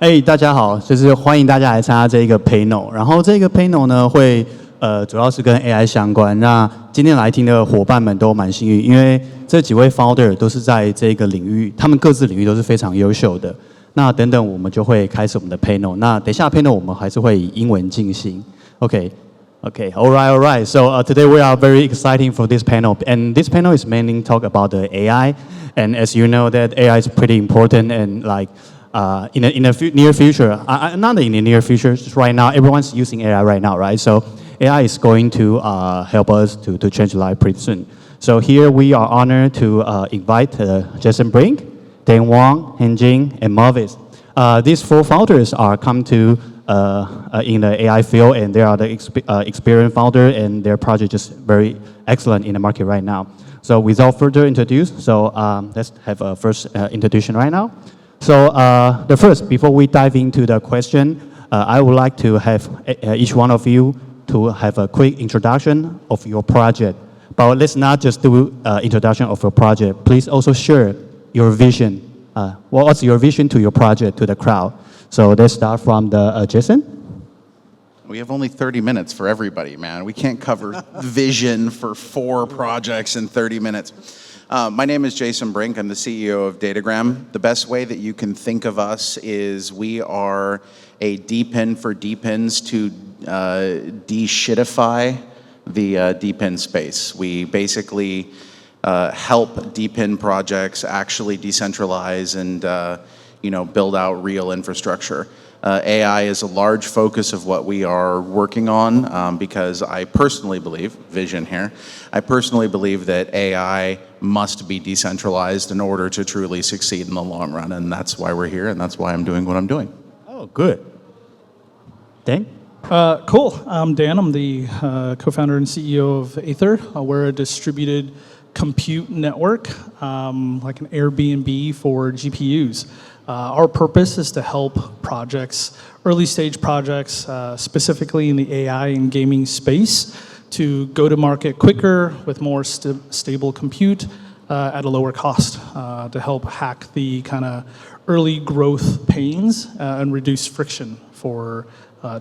大家好，就是欢迎大家来参加这个 panel。然后这个 panel 呢，会主要是跟 AI 相关。那今天来听的伙伴们都蛮幸运，因为这几位 founder 都是在这个领域，他们各自领域都是非常优秀的。那等等我们就会开始我们的 panel。那等一下 panel 我们还是会以英文进行。Okay, all right. So today we are very exciting for this panel, and this panel is mainly talk about the AI. And as you know, that AI is pretty important, and like in the near future, not in the near future, just right now, everyone's using AI right now, right? So AI is going to help us to change life pretty soon. So here we are honored to invite Jason Brink, Dan Wang, Henjing, and Mauvis. These four founders are come to in the AI field, and they are the experienced founder, and their project is very excellent in the market right now. So without further introduce, let's have a first introduction right now. So the first, before we dive into the question, I would like to have each one of you to have a quick introduction of your project. But let's not just do introduction of your project. Please also share your vision. What's your vision to your project to the crowd? So let's start from the Jason. We have only 30 minutes for everybody, man. We can't cover vision for 4 projects in 30 minutes. My name is Jason Brink. I'm the CEO of Datagram. The best way that you can think of us is we are a DPIN for DPINs to de-shitify the DPIN space. We basically help DPIN projects actually decentralize and build out real infrastructure. AI is a large focus of what we are working on because I personally believe, vision here, I personally believe that AI must be decentralized in order to truly succeed in the long run, and that's why we're here, and that's why I'm doing what I'm doing. Oh, good. Dan? Cool. I'm Dan. I'm the co-founder and CEO of Aethir. We're a distributed compute network, like an Airbnb for GPUs. Our purpose is to help projects, early stage projects, specifically in the AI and gaming space, to go to market quicker with more stable compute at a lower cost, to help hack the kind of early growth pains and reduce friction for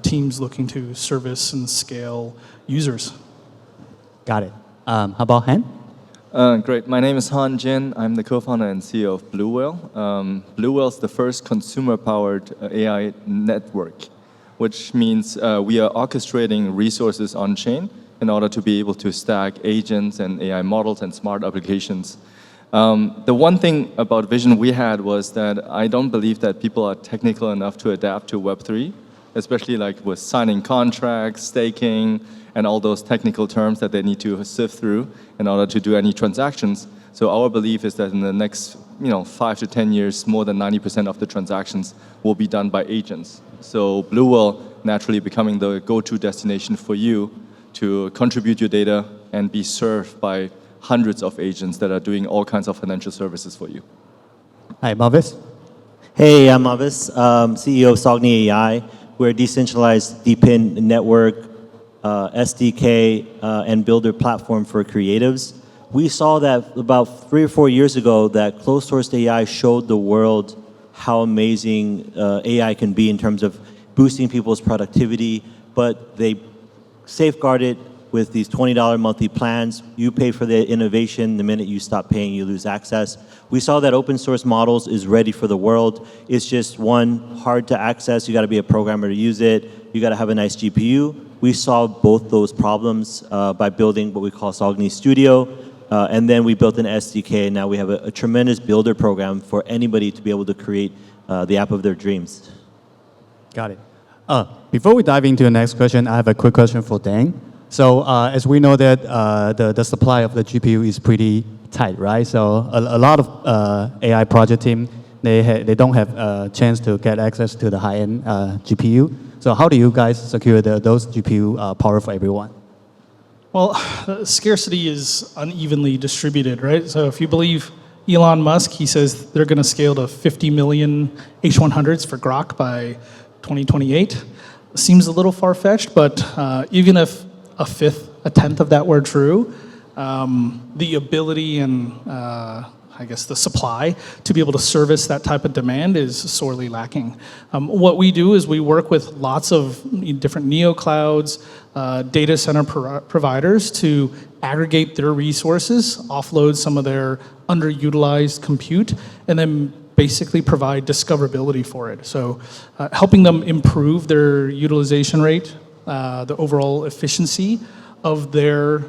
teams looking to service and scale users. Got it. How about Han? Great. My name is Han Jin. I'm the co-founder and CEO of Bluwhale. Bluwhale is the first consumer-powered AI network, which means we are orchestrating resources on-chain in order to be able to stack agents and AI models and smart applications. The one thing about vision we had was that I don't believe that people are technical enough to adapt to Web3, especially like with signing contracts, staking, and all those technical terms that they need to sift through in order to do any transactions. So our belief is that in the next 5 to 10 years, more than 90% of the transactions will be done by agents. So Bluwhale naturally becoming the go-to destination for you to contribute your data and be served by hundreds of agents that are doing all kinds of financial services for you. Hi, Mauvis. Hey, I'm Mauvis, CEO of Sogni AI. We're a decentralized DPIN network, SDK, and builder platform for creatives. We saw that about 3 or 4 years ago that closed source AI showed the world how amazing AI can be in terms of boosting people's productivity, but they safeguard it with these $20 monthly plans. You pay for the innovation. The minute you stop paying, you lose access. We saw that open source models is ready for the world. It's just, one, hard to access. You got to be a programmer to use it. You got to have a nice GPU. We solved both those problems by building what we call Sogni Studio. And then we built an SDK, and now we have a tremendous builder program for anybody to be able to create the app of their dreams. Got it. Before we dive into the next question, I have a quick question for Dan. So as we know that the supply of the GPU is pretty tight, right? So a lot of AI project team, they don't have a chance to get access to the high-end GPU. So how do you guys secure those GPU power for everyone? Well, scarcity is unevenly distributed, right? So if you believe Elon Musk, he says they're going to scale to 50 million H100s for Grok by 2028. Seems a little far-fetched, but even if a tenth of that were true, the ability and I guess, the supply to be able to service that type of demand is sorely lacking. What we do is we work with lots of different neoclouds, data center providers to aggregate their resources, offload some of their underutilized compute, and then basically provide discoverability for it. So helping them improve their utilization rate, the overall efficiency of their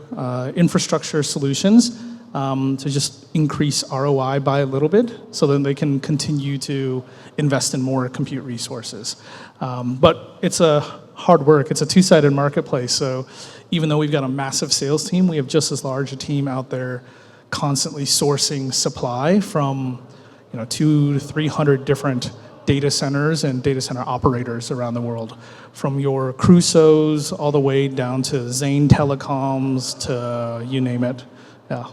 infrastructure solutions, to just increase ROI by a little bit so then they can continue to invest in more compute resources. But it's a hard work. It's a two-sided marketplace. So even though we've got a massive sales team, we have just as large a team out there constantly sourcing supply from 200 to 300 different data centers and data center operators around the world, from your Crusoes all the way down to Zane Telecoms to you name it. Yeah.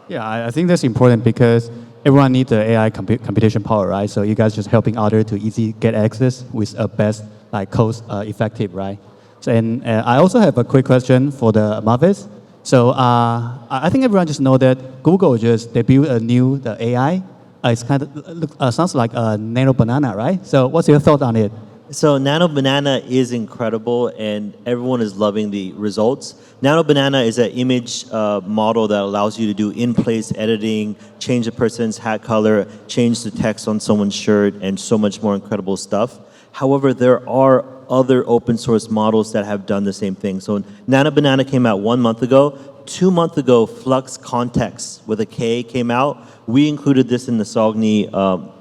Yeah, I think that's important because everyone needs the AI computation power, right? So you guys just helping others to easily get access with a best cost effective, right? So and I also have a quick question for the Mauvis. So I think everyone just know that Google just debuted a new AI. It's kind of sounds like a nano banana, right? So what's your thought on it? So Nano Banana is incredible, and everyone is loving the results. Nano Banana is an image model that allows you to do in-place editing, change a person's hat color, change the text on someone's shirt, and so much more incredible stuff. However, there are other open source models that have done the same thing. So Nano Banana came out 1 month ago. 2 months ago, Flux Context with a K came out. We included this in the Sogni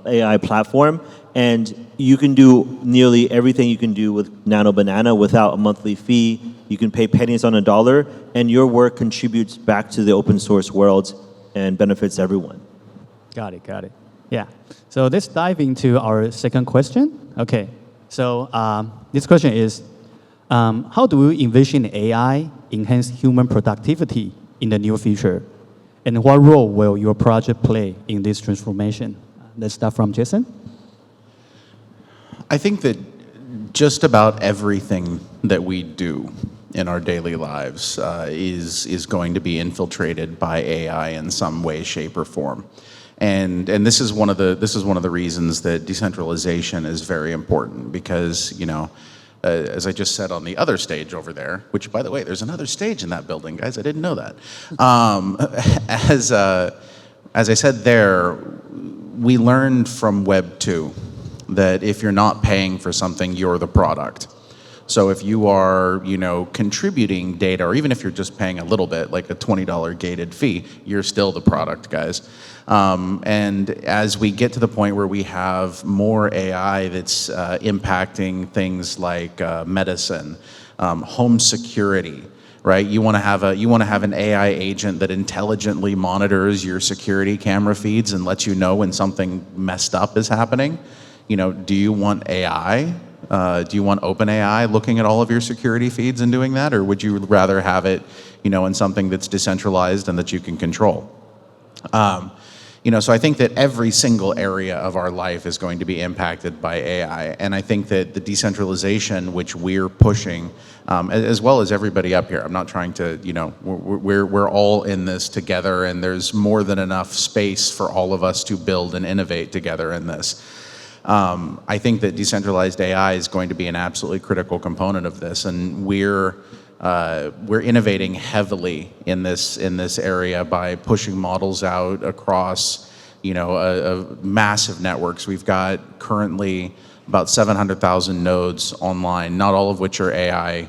AI platform, and you can do nearly everything you can do with Nano Banana without a monthly fee. You can pay pennies on a dollar, and your work contributes back to the open source world and benefits everyone. Got it. Yeah. So let's dive into our second question. Okay. So this question is, how do you envision AI enhance human productivity in the near future? And what role will your project play in this transformation? Let's start from Jason. I think that just about everything that we do in our daily lives is going to be infiltrated by AI in some way, shape, or form. And this is one of the reasons that decentralization is very important, because as I just said on the other stage over there, which, by the way, there's another stage in that building, guys. I didn't know that. As I said there, we learned from Web 2 that if you're not paying for something, you're the product. So if you are, contributing data, or even if you're just paying a little bit, like a $20 gated fee, you're still the product, guys. And as we get to the point where we have more AI that's impacting things like medicine, home security, right? You want to have an AI agent that intelligently monitors your security camera feeds and lets you know when something messed up is happening. Do you want AI? Do you want OpenAI looking at all of your security feeds and doing that, or would you rather have it, in something that's decentralized and that you can control? So I think that every single area of our life is going to be impacted by AI, and I think that the decentralization which we're pushing, as well as everybody up here, I'm not trying to, we're all in this together, and there's more than enough space for all of us to build and innovate together in this. I think that decentralized AI is going to be an absolutely critical component of this, and we're innovating heavily in this area by pushing models out across, massive networks. We've got currently about 700,000 nodes online, not all of which are AI,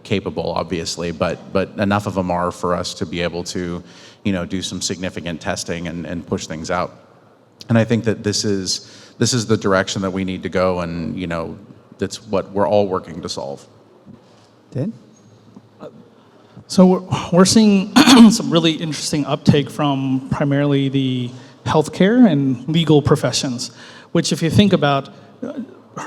capable, obviously, but enough of them are for us to be able to, do some significant testing and push things out. And I think that this is the direction that we need to go, and that's what we're all working to solve. Dan? So we're seeing some really interesting uptake from primarily the healthcare and legal professions, which, if you think about,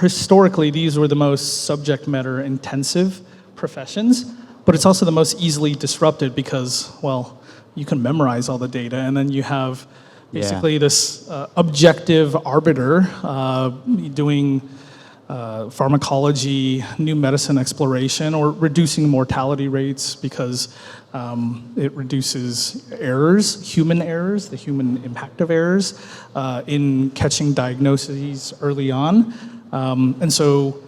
historically these were the most subject matter intensive professions, but it's also the most easily disrupted because, well, you can memorize all the data, and then you have basically this objective arbiter doing pharmacology, new medicine exploration, or reducing mortality rates because it reduces errors, the human impact of errors in catching diagnoses early on. And so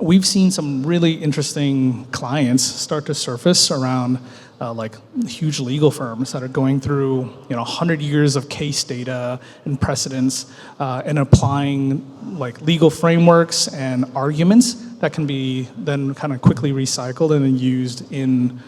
we've seen some really interesting clients start to surface around like huge legal firms that are going through 100 years of case data and precedents and applying like legal frameworks and arguments that can be then kind of quickly recycled and then used in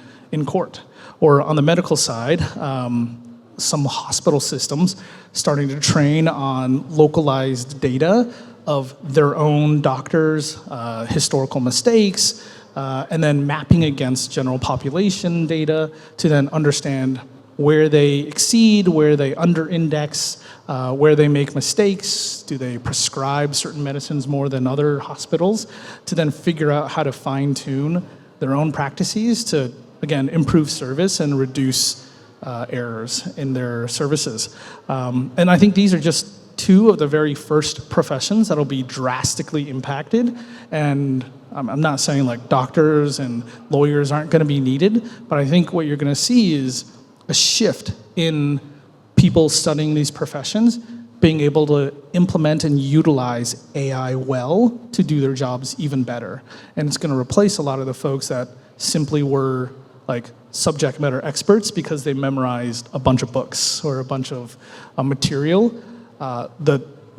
court. Or on the medical side, some hospital systems starting to train on localized data of their own doctors' historical mistakes, and then mapping against general population data to then understand where they exceed, where they under-index, where they make mistakes, do they prescribe certain medicines more than other hospitals, to then figure out how to fine-tune their own practices to, again, improve service and reduce errors in their services. And I think these are just two of the very first professions that'll be drastically impacted. And I'm not saying like doctors and lawyers aren't going to be needed, but I think what you're going to see is a shift in people studying these professions being able to implement and utilize AI well to do their jobs even better. And it's going to replace a lot of the folks that simply were like subject matter experts because they memorized a bunch of books or a bunch of material.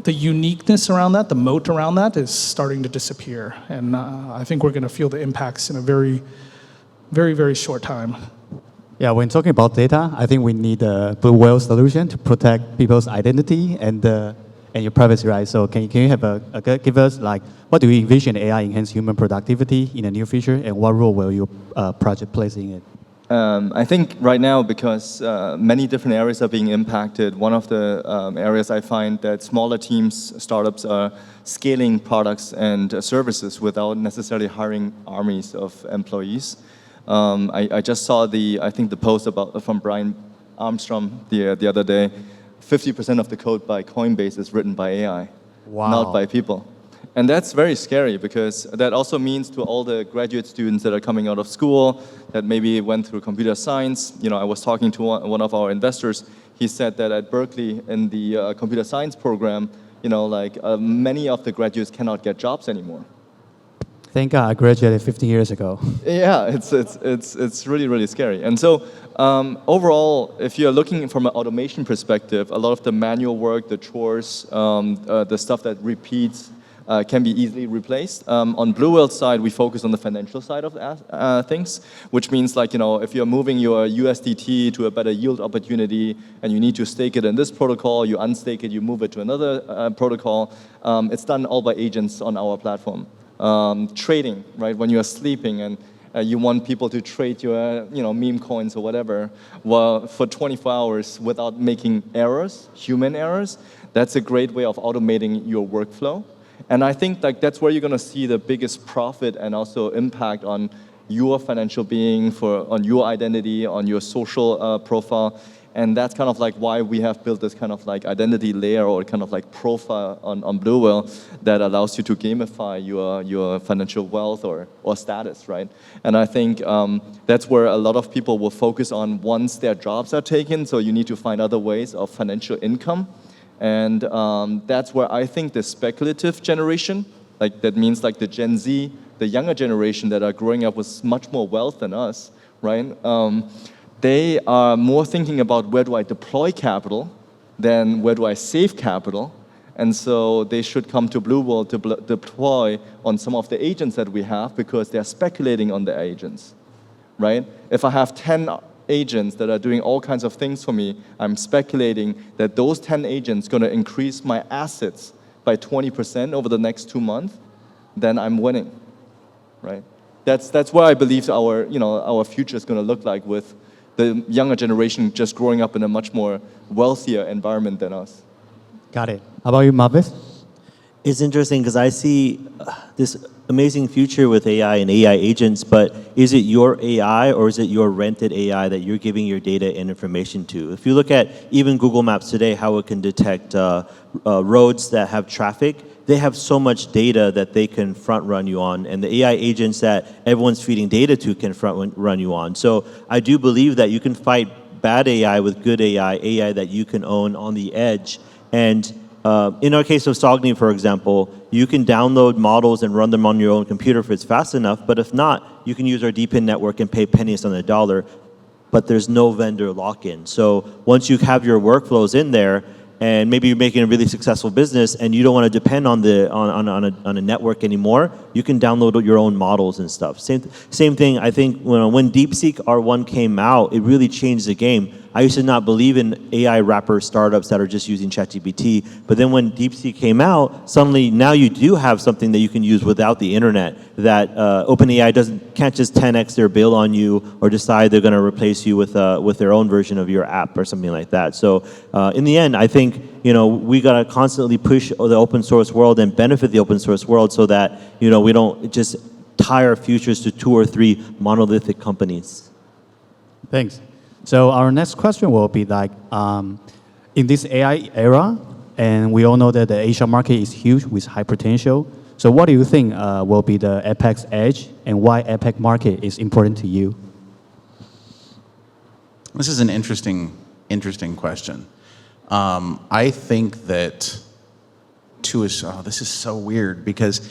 The uniqueness around that, the moat around that is starting to disappear. And I think we're going to feel the impacts in a very, very, very short time. Yeah, when talking about data, I think we need a Bluwhale solution to protect people's identity and your privacy, right? So can you have give us like, what do you envision AI enhance human productivity in the near future, and what role will your project play in it? I think right now, because many different areas are being impacted, one of the areas I find that smaller teams, startups are scaling products and services without necessarily hiring armies of employees. I just saw the post from Brian Armstrong the other day. 50% of the code by Coinbase is written by AI, not by people. And that's very scary because that also means to all the graduate students that are coming out of school that maybe went through computer science. I was talking to one of our investors. He said that at Berkeley in the computer science program, many of the graduates cannot get jobs anymore. Thank God I graduated 15 years ago. Yeah, it's really, really scary. And so overall, if you're looking from an automation perspective, a lot of the manual work, the chores, the stuff that repeats, can be easily replaced. On Bluwhale's side, we focus on the financial side of things, which means if you're moving your USDT to a better yield opportunity and you need to stake it in this protocol, you unstake it, you move it to another protocol, it's done all by agents on our platform. Trading, right? When you are sleeping and you want people to trade your meme coins or whatever, well, for 24 hours without making errors, human errors, that's a great way of automating your workflow. And I think that's where you're going to see the biggest profit and also impact on your financial being, on your identity, on your social profile. And that's kind of why we have built this kind of identity layer or kind of profile on Bluwhale that allows you to gamify your financial wealth or status, right? And I think that's where a lot of people will focus on once their jobs are taken. So you need to find other ways of financial income. And that's where I think the speculative generation, that means the Gen Z, the younger generation that are growing up with much more wealth than us, right? They are more thinking about where do I deploy capital than where do I save capital. And so they should come to Bluwhale to deploy on some of the agents that we have because they're speculating on the agents, right? If I have 10 agents that are doing all kinds of things for me, I'm speculating that those 10 agents are going to increase my assets by 20% over the next 2 months, then I'm winning, right? That's where I believe our future is going to look like with the younger generation just growing up in a much more wealthier environment than us. Got it. How about you, Mauvis? It's interesting because I see this amazing future with AI and AI agents, but is it your AI or is it your rented AI that you're giving your data and information to? If you look at even Google Maps today, how it can detect roads that have traffic, they have so much data that they can front run you on, and the AI agents that everyone's feeding data to can front run you on. So I do believe that you can fight bad AI with good AI that you can own on the edge. And in our case of Sogni, for example, you can download models and run them on your own computer if it's fast enough, but if not, you can use our DeepIn network and pay pennies on the dollar, but there's no vendor lock-in. So once you have your workflows in there, and maybe you're making a really successful business and you don't want to depend on a network anymore, you can download your own models and stuff. Same thing, I think when DeepSeek R1 came out, it really changed the game. I used to not believe in AI wrapper startups that are just using ChatGPT, but then when DeepSeek came out, suddenly now you do have something that you can use without the internet, that OpenAI can't just 10x their bill on you or decide they're going to replace you with their own version of your app or something like that. So in the end, I think we got to constantly push the open source world and benefit the open source world so that we don't just tie our futures to 2 or 3 monolithic companies. Thanks. So our next question will be like, in this AI era, and we all know that the Asia market is huge with high potential. So what do you think will be the APAC's edge, and why APAC market is important to you? This is an interesting question. I think that this is so weird because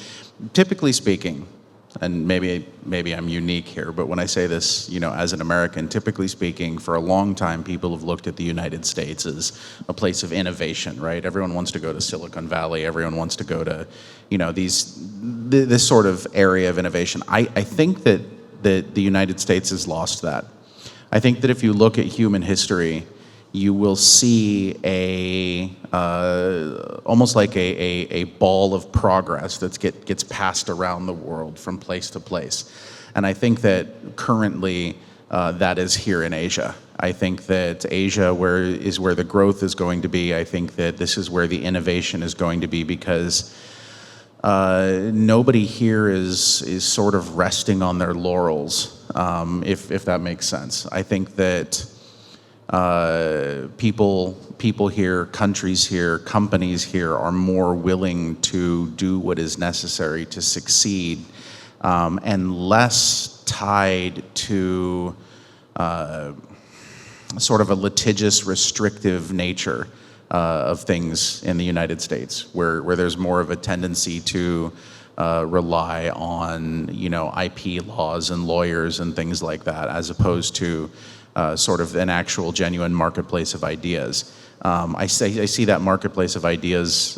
typically speaking, and maybe I'm unique here, but when I say this, as an American, typically speaking, for a long time, people have looked at the United States as a place of innovation, right? Everyone wants to go to Silicon Valley. Everyone wants to go to, this sort of area of innovation. I think that the United States has lost that. I think that if you look at human history, you will see almost like a ball of progress that gets passed around the world from place to place. And I think that currently that is here in Asia. I think that Asia is where the growth is going to be. I think that this is where the innovation is going to be because nobody here is sort of resting on their laurels, if that makes sense. I think that people here, countries here, companies here are more willing to do what is necessary to succeed, and less tied to sort of a litigious, restrictive nature of things in the United States, where there's more of a tendency to rely on IP laws and lawyers and things like that, as opposed to sort of an actual genuine marketplace of ideas. I see that marketplace of ideas,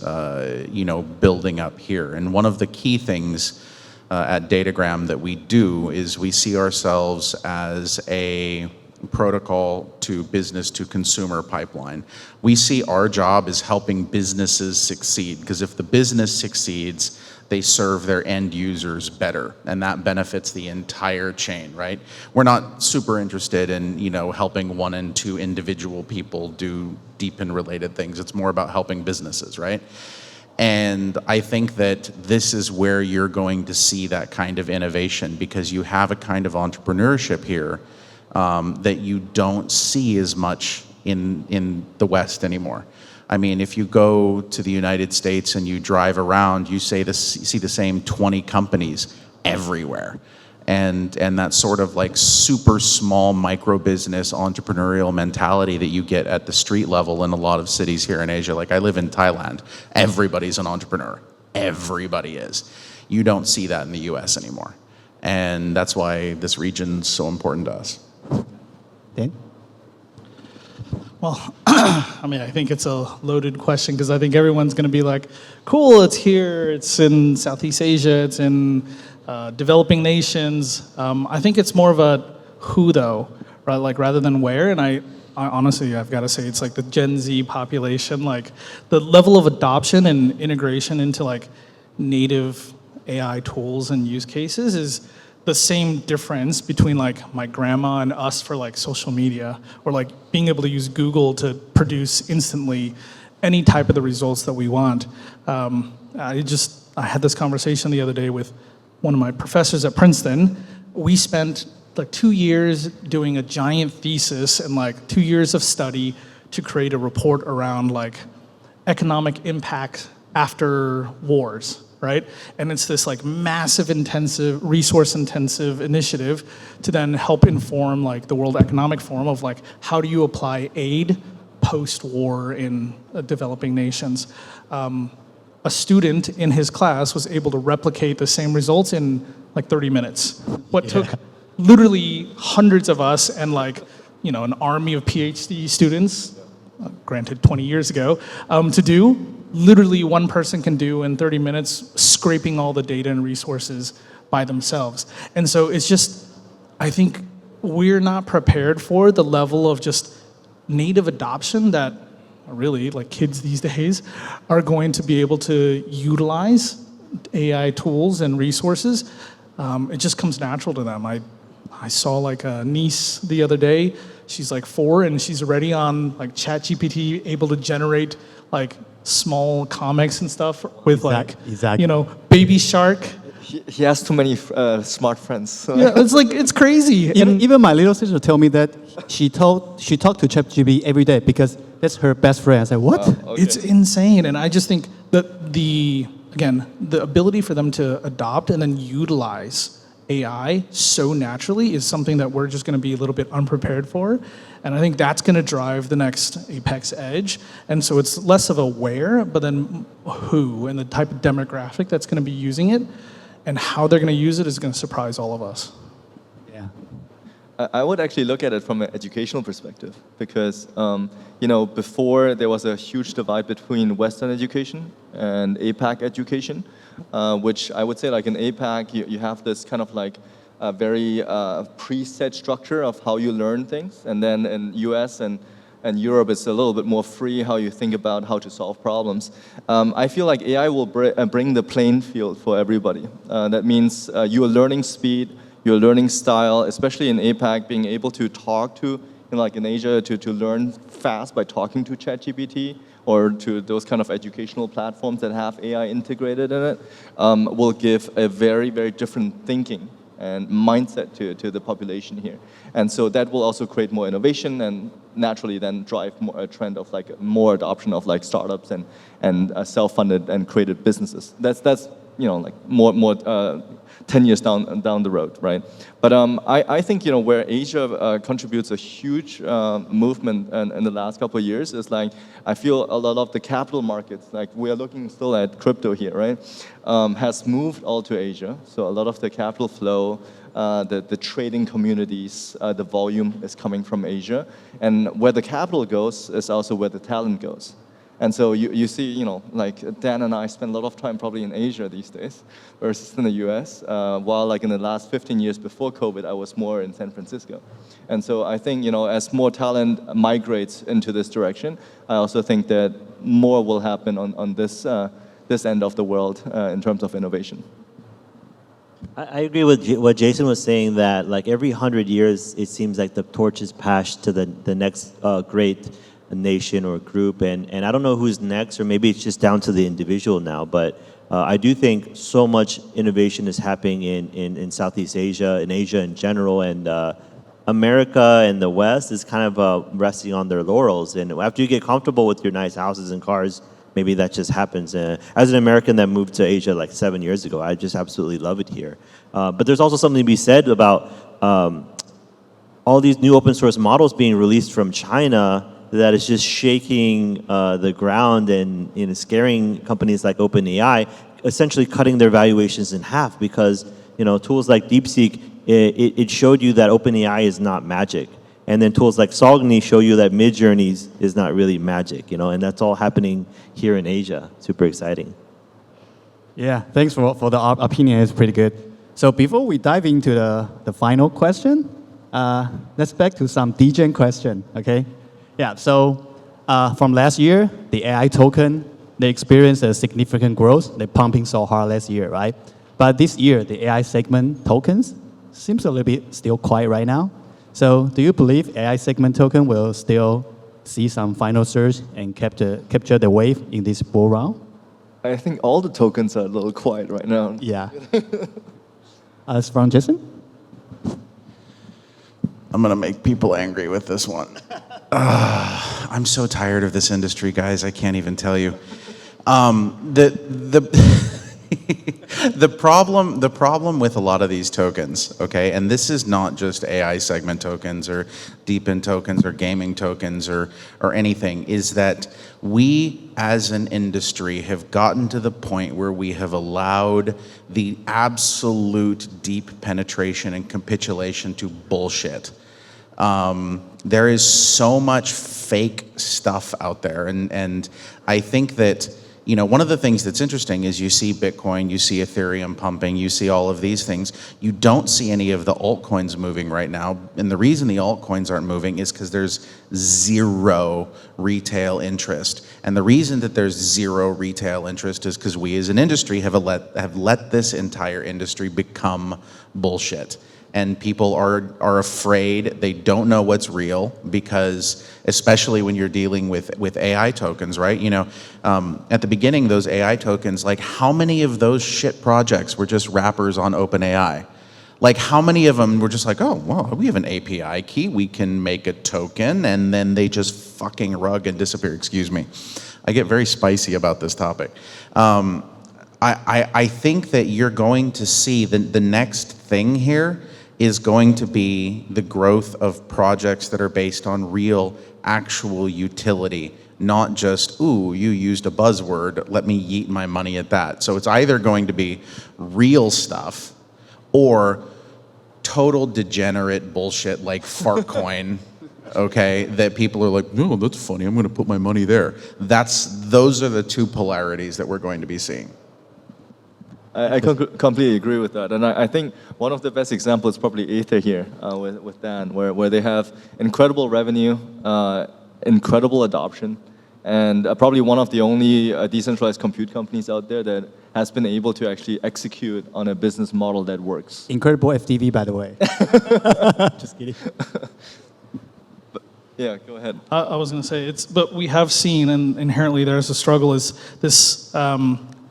building up here. And one of the key things at Datagram that we do is we see ourselves as a protocol to business to consumer pipeline. We see our job as helping businesses succeed, because if the business succeeds, they serve their end users better, and that benefits the entire chain, right? We're not super interested in, helping 1 and 2 individual people do DeepIn related things. It's more about helping businesses, right? And I think that this is where you're going to see that kind of innovation, because you have a kind of entrepreneurship here that you don't see as much in the West anymore. I mean, if you go to the United States and you drive around, you see the same 20 companies everywhere. And that sort of like super small micro business entrepreneurial mentality that you get at the street level in a lot of cities here in Asia. Like I live in Thailand, everybody's an entrepreneur. Everybody is. You don't see that in the US anymore. And that's why this region's so important to us. Dan? Well, I think it's a loaded question because I think everyone's going to be like, cool, it's here, it's in Southeast Asia, it's in developing nations. I think it's more of a who though, right? Like rather than where. And I honestly, I've got to say, it's like the Gen Z population, like the level of adoption and integration into like native AI tools and use cases is the same difference between like my grandma and us for like social media, or like being able to use Google to produce instantly any type of the results that we want. I had this conversation the other day with one of my professors at Princeton. We spent like 2 years doing a giant thesis and like 2 years of study to create a report around like economic impact after wars, right? And it's this like massive intensive, resource intensive initiative to then help inform like the World Economic Forum of like, how do you apply aid post-war in developing nations? A student in his class was able to replicate the same results in like 30 minutes. What took literally hundreds of us and like, you know, an army of PhD students, granted 20 years ago, to do, literally one person can do in 30 minutes, scraping all the data and resources by themselves. And so it's just, I think we're not prepared for the level of just native adoption that really, like kids these days, are going to be able to utilize AI tools and resources. It just comes natural to them. I saw like a niece the other day. She's like 4 and she's already on like ChatGPT, able to generate like small comics and stuff with like, you know, Baby Shark. He has too many smart friends. So. Yeah, it's like, it's crazy. Even my little sister told me that she talked to ChatGPT every day because that's her best friend. I said, what? Okay. It's insane. And I just think that the ability for them to adopt and then utilize AI so naturally is something that we're just going to be a little bit unprepared for. And I think that's going to drive the next apex edge. And so it's less of a where, but then who and the type of demographic that's going to be using it and how they're going to use it is going to surprise all of us. Yeah. I would actually look at it from an educational perspective because, you know, before there was a huge divide between Western education and APAC education, which I would say like in APAC, you have this kind of like a very preset structure of how you learn things. And then in US and Europe, it's a little bit more free how you think about how to solve problems. I feel like AI will bring the playing field for everybody. That means your learning speed, your learning style, especially in APAC, being able to talk to, you know, like in Asia, to learn fast by talking to ChatGPT or to those kind of educational platforms that have AI integrated in it, will give a very, very different thinking and mindset to the population here. And so that will also create more innovation and naturally then drive a trend of like more adoption of like startups and self-funded and created businesses. That's you know, like more 10 years down the road, right? But I think, you know, where Asia contributes a huge movement in the last couple of years is like, I feel a lot of the capital markets, like we are looking still at crypto here, right? Has moved all to Asia. So a lot of the capital flow, the trading communities, the volume is coming from Asia. And where the capital goes is also where the talent goes. And so you see, you know, like Dan and I spend a lot of time probably in Asia these days versus in the US, while like in the last 15 years before COVID, I was more in San Francisco. And so I think, you know, as more talent migrates into this direction, I also think that more will happen on this end of the world in terms of innovation. I agree with what Jason was saying, that like every 100 years, it seems like the torch is passed to the next great nation or group, and I don't know who's next, or maybe it's just down to the individual now, but I do think so much innovation is happening in Southeast Asia, in Asia in general, and America and the West is kind of resting on their laurels, and after you get comfortable with your nice houses and cars, maybe that just happens. As an American that moved to Asia like 7 years ago, I just absolutely love it here. But there's also something to be said about all these new open source models being released from China that is just shaking the ground and, you know, scaring companies like OpenAI, essentially cutting their valuations in half because, you know, tools like DeepSeek, it showed you that OpenAI is not magic. And then tools like Sogni show you that Midjourney is not really magic, you know, and that's all happening here in Asia. Super exciting. Yeah, thanks for the opinion. It's pretty good. So before we dive into the final question, let's back to some DGen question, okay? Yeah, so from last year, the AI token, they experienced a significant growth. They're pumping so hard last year, right? But this year, the AI segment tokens seems a little bit still quiet right now. So do you believe AI segment token will still see some final surge and capture the wave in this bull round? I think all the tokens are a little quiet right now. Yeah. As from Jason? I'm going to make people angry with this one. I'm so tired of this industry, guys. I can't even tell you. The problem with a lot of these tokens, okay, and this is not just AI segment tokens or deep-in tokens or gaming tokens or anything, is that we as an industry have gotten to the point where we have allowed the absolute deep penetration and capitulation to bullshit. There is so much fake stuff out there, and I think that, you know, one of the things that's interesting is you see Bitcoin, you see Ethereum pumping, you see all of these things. You don't see any of the altcoins moving right now. And the reason the altcoins aren't moving is because there's zero retail interest. And the reason that there's zero retail interest is because we as an industry have let this entire industry become bullshit. And people are afraid, they don't know what's real, because especially when you're dealing with AI tokens, right? You know, at the beginning, those AI tokens, like how many of those shit projects were just wrappers on OpenAI? Like how many of them were just like, oh, well, we have an API key, we can make a token, and then they just fucking rug and disappear. Excuse me. I get very spicy about this topic. I think that you're going to see the next thing here is going to be the growth of projects that are based on real, actual utility, not just, ooh, you used a buzzword, let me yeet my money at that. So it's either going to be real stuff or total degenerate bullshit like Fartcoin, okay, that people are like, no, that's funny, I'm gonna put my money there. Those are the two polarities that we're going to be seeing. I completely agree with that. And I think one of the best examples is probably Aethir here with Dan, where they have incredible revenue, incredible adoption, and probably one of the only decentralized compute companies out there that has been able to actually execute on a business model that works. Incredible FDV, by the way. Just kidding. But, yeah, go ahead. I was going to say, but we have seen, and inherently there's a struggle, is this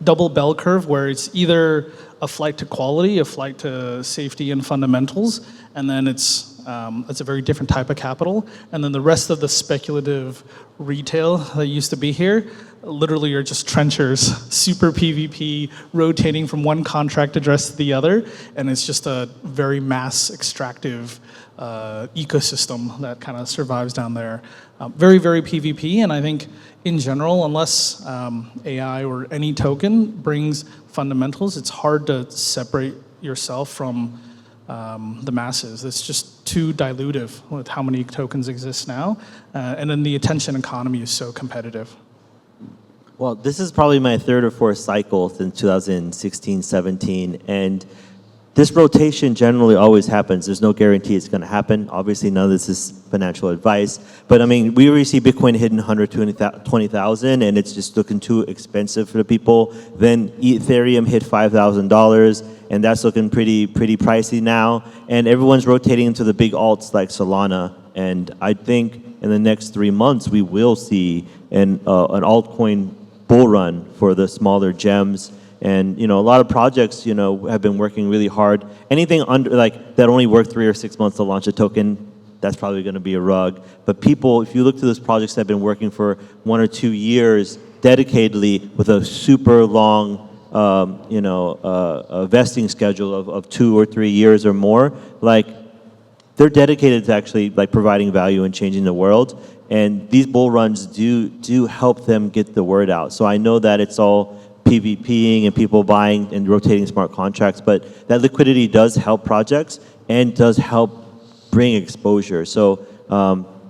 double bell curve where it's either a flight to quality, a flight to safety and fundamentals, and then it's a very different type of capital. And then the rest of the speculative retail that used to be here, literally are just trenchers, super PvP, rotating from one contract address to the other, and it's just a very mass extractive ecosystem that kind of survives down there. Very, very PvP, and I think in general, unless AI or any token brings fundamentals, it's hard to separate yourself from the masses. It's just too dilutive with how many tokens exist now, and then the attention economy is so competitive. Well, this is probably my third or fourth cycle since 2016, 17, and this rotation generally always happens. There's no guarantee it's going to happen. Obviously, none of this is financial advice. But I mean, we already see Bitcoin hitting 120,000, and it's just looking too expensive for the people. Then Ethereum hit $5,000, and that's looking pretty pricey now. And everyone's rotating into the big alts like Solana. And I think in the next 3 months, we will see an altcoin bull run for the smaller gems. And, you know, a lot of projects, you know, have been working really hard. Anything under, like, that only worked 3 or 6 months to launch a token, that's probably going to be a rug. But people, if you look to those projects that have been working for 1 or 2 years dedicatedly with a super long, a vesting schedule of 2 or 3 years or more, like, they're dedicated to actually, like, providing value and changing the world. And these bull runs do help them get the word out. So I know that it's all PvPing and people buying and rotating smart contracts, but that liquidity does help projects and does help bring exposure. So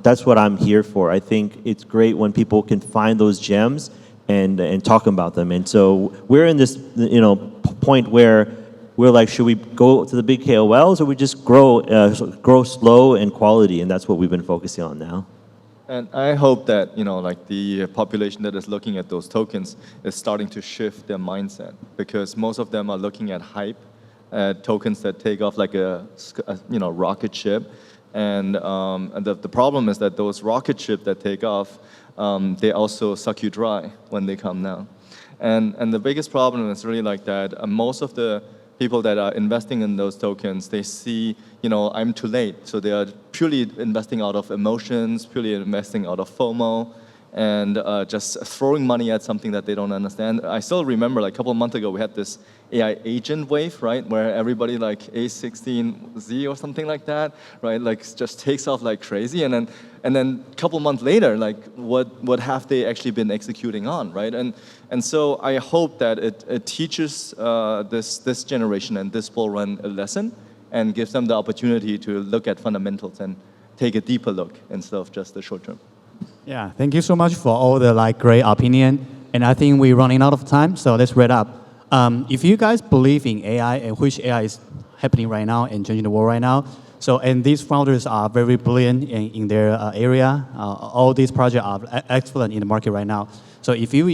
that's what I'm here for. I think it's great when people can find those gems and talk about them. And so we're in this point where we're like, should we go to the big KOLs or we just grow slow and quality? And that's what we've been focusing on now. And I hope that, like the population that is looking at those tokens is starting to shift their mindset, because most of them are looking at hype, at tokens that take off like a rocket ship. And the problem is that those rocket ships that take off, they also suck you dry when they come down. And the biggest problem is really like that. Most of the people that are investing in those tokens, they see, I'm too late. So they are purely investing out of emotions, purely investing out of FOMO. and just throwing money at something that they don't understand. I still remember, like a couple of months ago, we had this AI agent wave, right, where everybody like A16Z or something like that, right, like just takes off like crazy, and then a couple of months later, like what have they actually been executing on, right? And so I hope that it teaches this generation and this bull run a lesson, and gives them the opportunity to look at fundamentals and take a deeper look instead of just the short term. Yeah, thank you so much for all the like great opinion. And I think we're running out of time, so let's wrap up. If you guys believe in AI and which AI is happening right now and changing the world right now, and these founders are very brilliant in their area. All these projects are excellent in the market right now. So if you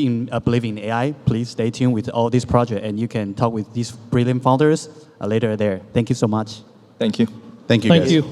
believe in AI, please stay tuned with all these projects, and you can talk with these brilliant founders later there. Thank you so much. Thank you. Thank you, Thank guys. you.